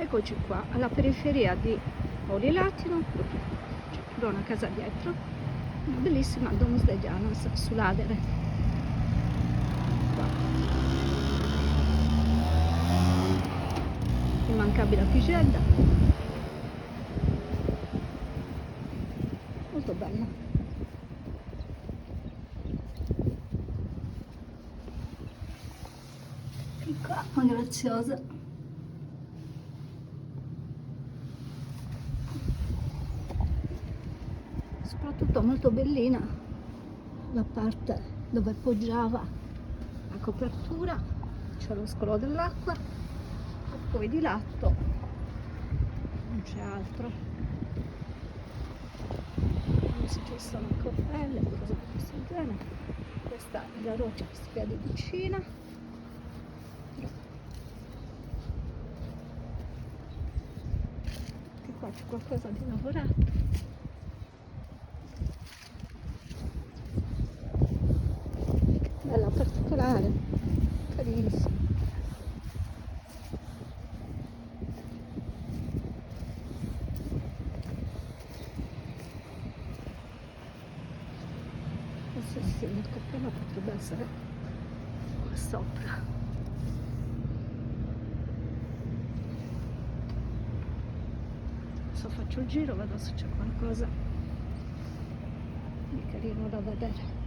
Eccoci qua alla periferia di Orilatino, c'è pure una casa dietro, una bellissima Domus de Llanos sull'Adere. Qua. Immancabile Apigedda, molto bella. E qua una graziosa. Soprattutto molto bellina la parte dove poggiava la copertura, c'è lo scolo dell'acqua e poi di lato non c'è altro. Non si ci sono coppelle, cose di questo genere. Questa è la roccia che si vede vicina. E qua c'è qualcosa di lavorato. Bella particolare, carissima. Questo sì, il cappello potrebbe essere qua sopra. Adesso faccio il giro, vedo se c'è qualcosa di carino da vedere.